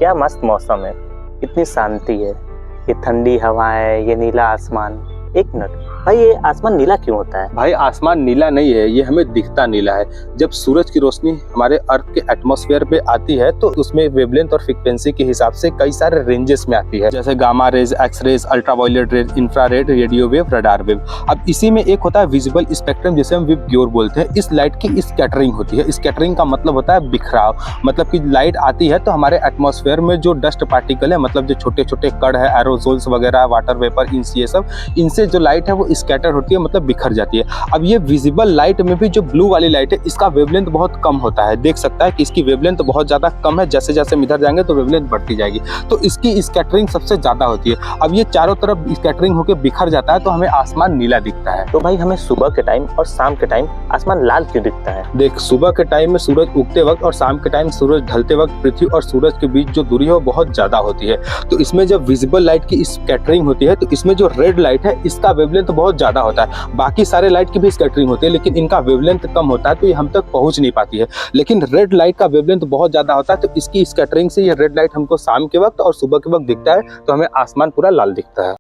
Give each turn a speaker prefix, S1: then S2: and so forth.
S1: क्या मस्त मौसम है, कितनी शांति है, ये ठंडी हवाएं, ये नीला आसमान। एक मिनट भाई, ये आसमान नीला क्यों होता है?
S2: भाई आसमान नीला नहीं है, ये हमें दिखता नीला है। जब सूरज की रोशनी हमारे अर्थ के एटमॉस्फेयर पे आती है तो उसमें वेवलेंथ और फ्रीक्वेंसी के हिसाब से कई सारे रेंजेस में आती है, जैसे gamma rays, X rays, ultraviolet rays, infrared, radio wave, radar wave. अब इसी में एक होता है विजिबल स्पेक्ट्रम, जिसे हम विबग्योर बोलते हैं। इस लाइट की स्कैटरिंग होती है। स्कैटरिंग का मतलब होता है बिखराव, मतलब कि लाइट आती है तो हमारे एटमॉस्फेयर में जो डस्ट पार्टिकल है, मतलब जो छोटे छोटे कण है, एरोसोल्स वगैरह, वाटर वेपर, ये सब, इनसे जो लाइट है वो स्कैटर होती है, मतलब बिखर जाती है। अब ये विजिबल लाइट में भी जो ब्लू वाली लाइट है, इसका वेवलेंथ बहुत कम होता है। देख सकता है कि इसकी वेवलेंथ बहुत ज्यादा कम है, जैसे जैसे हम इधर जाएंगे तो वेवलेंथ बढ़ती जाएगी, तो इसकी स्कैटरिंग सबसे ज्यादा होती है। अब ये चारों तरफ स्कैटरिंग होकर बिखर जाता है तो हमें आसमान नीला दिखता है।
S1: तो भाई हमें सुबह के टाइम और शाम के टाइम आसमान लाल क्यों दिखता है?
S2: देख, सुबह के टाइम में सूरज उगते वक्त और शाम के टाइम सूरज ढलते वक्त पृथ्वी और सूरज के बीच जो दूरी है वो बहुत ज्यादा होती है। तो इसमें जब विजिबल लाइट की स्कैटरिंग होती है तो इसमें जो रेड लाइट है इसका वेवलेंथ बहुत ज्यादा होता है। बाकी सारे लाइट की भी स्कैटरिंग होती है लेकिन इनका वेवलेंथ कम होता है, तो ये हम तक पहुंच नहीं पाती है। लेकिन रेड लाइट का वेवलेंथ बहुत ज्यादा होता है, तो इसकी स्कैटरिंग से ये रेड लाइट हमको शाम के वक्त और सुबह के वक्त दिखता है, तो हमें आसमान पूरा लाल दिखता है।